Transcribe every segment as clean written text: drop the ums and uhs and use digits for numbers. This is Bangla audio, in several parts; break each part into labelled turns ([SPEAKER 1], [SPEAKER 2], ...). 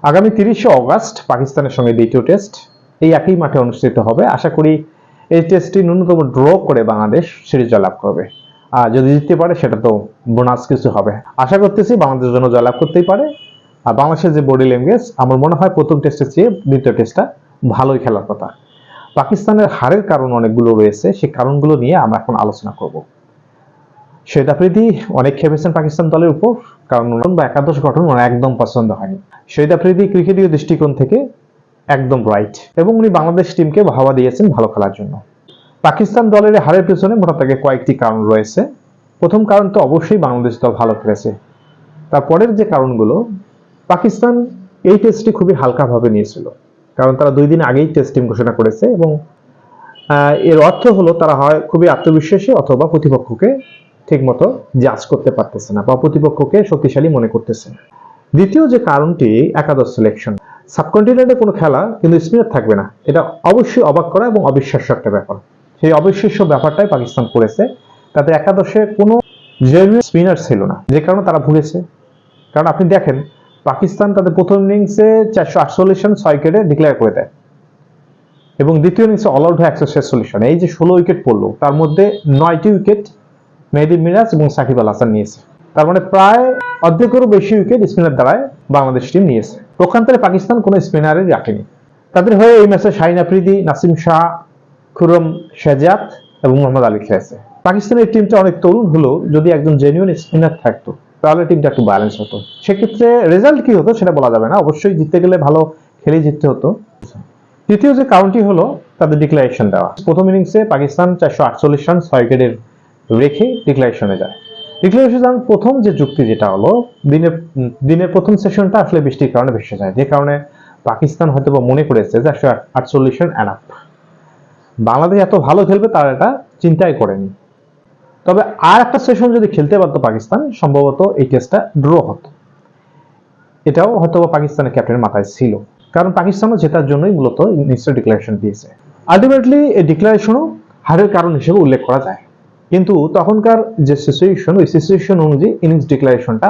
[SPEAKER 1] আগামী 30শে অগাস্ট পাকিস্তানের সঙ্গে দ্বিতীয় টেস্ট এই একই মাঠে অনুষ্ঠিত হবে। আশা করি এই টেস্টটি ন্যূনতম ড্র করে বাংলাদেশ সিরিজ জয়লাভ করবে। আর যদি জিততে পারে সেটা তো বোনাস কিছু হবে। আশা করতেছি বাংলাদেশের জন্য জয়লাভ করতেই পারে। আর বাংলাদেশের যে বডি ল্যাঙ্গুয়েজ, আমার মনে হয় প্রথম টেস্টের চেয়ে দ্বিতীয় টেস্টটা ভালোই খেলার কথা। পাকিস্তানের হারের কারণ অনেকগুলো রয়েছে, সেই কারণগুলো নিয়ে আমরা এখন আলোচনা করব। শহীদ আফ্রিদি অনেক খেপেছেন পাকিস্তান দলের উপর, কারণ বা একাদশ গঠন ওনার একদম পছন্দ হয়নি। শহীদ আফ্রিদি ক্রিকেটীয় দৃষ্টিকোণ থেকে একদম রাইট, এবং উনি বাংলাদেশ টিমকে বাহবা দিয়েছেন ভালো খেলার জন্য। পাকিস্তান দলের হারের পেছনে মোটা থেকে কয়েকটি কারণ রয়েছে। প্রথম কারণ তো অবশ্যই বাংলাদেশ দল ভালো খেলেছে। তারপরের যে কারণগুলো, পাকিস্তান এই টেস্টটি খুবই হালকাভাবে নিয়েছিল, কারণ তারা 2 দিন আগেই টেস্ট টিম ঘোষণা করেছে, এবং এর অর্থ হলো তারা হয় খুবই আত্মবিশ্বাসী অথবা প্রতিপক্ষকে ঠিকমতো জাজ করতে পারতেছে না বা প্রতিপক্ষকে শক্তিশালী মনে করতেছে না। দ্বিতীয় যে কারণটি, একাদশ সিলেকশন। সাবকন্টিনেন্টে কোনো খেলা কিন্তু স্পিনার থাকবে না, এটা অবশ্যই অবাক করা এবং অবিশ্বাস্য একটা ব্যাপার। সেই অবিশ্বাস্য ব্যাপারটাই পাকিস্তান করেছে। তাদের একাদশে কোনো জেনুইন স্পিনার ছিল না, যে কারণে তারা ভুগেছে। কারণ আপনি দেখেন, পাকিস্তান তাদের প্রথম ইনিংসে 448 রান 6 উইকেটে ডিক্লেয়ার করে দেয়, এবং দ্বিতীয় ইনিংসে অল আউট হয়ে 146 রান। এই যে 16 উইকেট পড়লো, তার মধ্যে 9টি উইকেট মেহেদী মিরাজ এবং সাকিব আল হাসান নিয়েছে। তার মানে প্রায় অর্ধেকেরও বেশি উইকেট স্পিনার দ্বারায় বাংলাদেশ টিম নিয়েছে। পক্ষান্তরে পাকিস্তান কোনো স্পিনারই রাখেনি। তাদের হয়ে এই ম্যাচে শাহিন আফ্রিদি, নাসিম শাহ, খুরম শেজাত এবং মোহাম্মদ আলী খেলেছে। পাকিস্তানের টিমটা অনেক তরুণ হলো, যদি একজন জেনুইন স্পিনার থাকতো তাহলে টিমটা একটু ব্যালেন্স হতো। সেক্ষেত্রে রেজাল্ট কি হতো সেটা বলা যাবে না, অবশ্যই জিততে গেলে ভালো খেলেই জিততে হতো। তৃতীয় যে কারণটি হলো তাদের ডিক্লারেশন দেওয়া। প্রথম ইনিংসে পাকিস্তান 448 রান 6 উইকেটের রেখে ডিক্লারেশনে যায়। ডিক্লারেশন প্রথম যে যুক্তি, যেটা হলো দিনের প্রথম সেশনটা আসলে বৃষ্টির কারণে ভেসে যায়, যে কারণে পাকিস্তান হয়তো মনে করেছে যে 148 রান এনাফ। বাংলাদেশ এত ভালো খেলবে তারা এটা চিন্তাই করেনি। তবে আর একটা সেশন যদি খেলতে পারতো পাকিস্তান, সম্ভবত এই টেস্টটা ড্র হতো। এটাও হয়তো পাকিস্তানের ক্যাপ্টেনের মাথায় ছিল, কারণ পাকিস্তানও জেতার জন্যই মূলত ইনিংসের ডিক্লারেশন দিয়েছে। আলটিমেটলি এই ডিক্লারেশনও হারের কারণ হিসেবে উল্লেখ করা যায়, কিন্তু তখনকার যে সিচুয়েশন, ওই সিচুয়েশন অনুযায়ী ইনিংস ডিক্লারেশনটা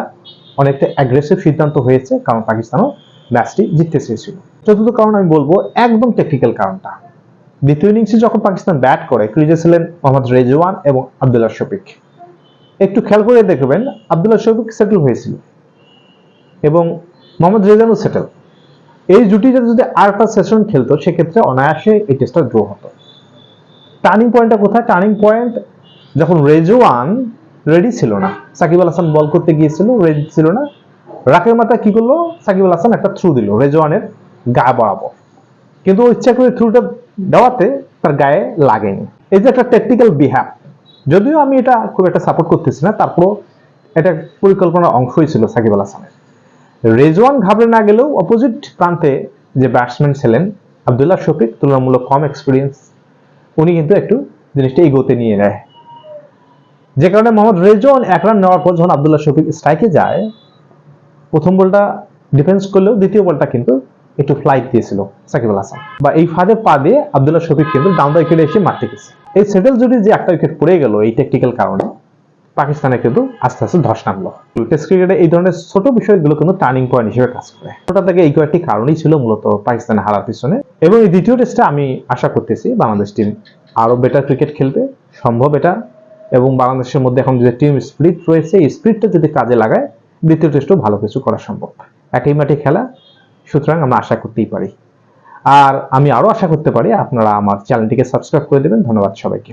[SPEAKER 1] অনেকটা অ্যাগ্রেসিভ সিদ্ধান্ত হয়েছে, কারণ পাকিস্তানও ম্যাচটি জিততে চেয়েছিল। চতুর্থ কারণ আমি বলবো একদম টেকনিক্যাল কারণটা। দ্বিতীয় ইনিংসে যখন পাকিস্তান ব্যাট করে, ক্রিজে ছিলেন মোহাম্মদ রেজওয়ান এবং আব্দুল্লাহ শফিক। একটু খেয়াল করে দেখবেন, আব্দুল্লাহ শফিক সেটেল হয়েছিল এবং মোহাম্মদ রেজওয়ানও সেটেল। এই জুটিটা যদি আরেকটা সেশন খেলতো, সেক্ষেত্রে অনায়াসে এই টেস্টটা ড্র হতো। টার্নিং পয়েন্টটা কোথায়? টার্নিং পয়েন্ট যখন রেজওয়ান রেডি ছিল না, সাকিব আল হাসান বল করতে গিয়েছিল, রেডি ছিল না, রাকের মাথা কি করলো, সাকিব আল হাসান একটা থ্রু দিল রেজওয়ানের গায়ে বরাবর, কিন্তু ইচ্ছা করে থ্রুটা দেওয়াতে তার গায়ে লাগেনি। এই যে একটা টেকনিক্যাল বিহেভ, যদিও আমি এটা খুব একটা সাপোর্ট করতেছি না, তারপর এটা পরিকল্পনার অংশই ছিল সাকিব আল হাসানের। রেজওয়ান ঘাবড়ে না গেলেও অপোজিট প্রান্তে যে ব্যাটসম্যান ছিলেন আব্দুল্লাহ শফিক, তুলনামূলক কম এক্সপিরিয়েন্স, উনি কিন্তু একটু জিনিসটা এগোতে নিয়ে নেয়, যে কারণে মোহাম্মদ রেজওয়ান 1 রান নেওয়ার পর যখন আব্দুল্লাহ শফিক স্ট্রাইকে যায়, প্রথম বলটা ডিফেন্স করলেও দ্বিতীয় বলটা কিন্তু একটু ফ্লাইট দিয়েছিল সাকিব আল হাসান, বা এই ফাঁদে পা দিয়ে আব্দুল্লাহ শফিক কিন্তু ডাউন দ্য উইকেটে এসে মারতে গেছে। এই সেটেল জুটি যে একটা উইকেট পড়ে গেল এই টেকনিক্যাল কারণে, পাকিস্তানে কিন্তু আস্তে আস্তে ধস নামলো। টেস্ট ক্রিকেটে এই ধরনের ছোট বিষয়গুলো কিন্তু টার্নিং পয়েন্ট হিসেবে কাজ করে। ওটা থেকে এই কয়েকটি কারণই ছিল মূলত পাকিস্তানে হারার পিছনে। এবং এই দ্বিতীয় টেস্টে আমি আশা করতেছি বাংলাদেশ টিম আরো বেটার ক্রিকেট খেলবে, সম্ভব এটা। এবং বাংলাদেশের মধ্যে এখন যে টিম স্পিরিট রয়েছে, এই স্পিরিটটা যদি কাজে লাগায়, দ্বিতীয় টেস্টেও ভালো কিছু করা সম্ভব। একই মাঠে খেলা, সুতরাং আমরা আশা করতেই পারি। আর আমি আরো আশা করতে পারি আপনারা আমার চ্যানেলটিকে সাবস্ক্রাইব করে দেবেন। ধন্যবাদ সবাইকে।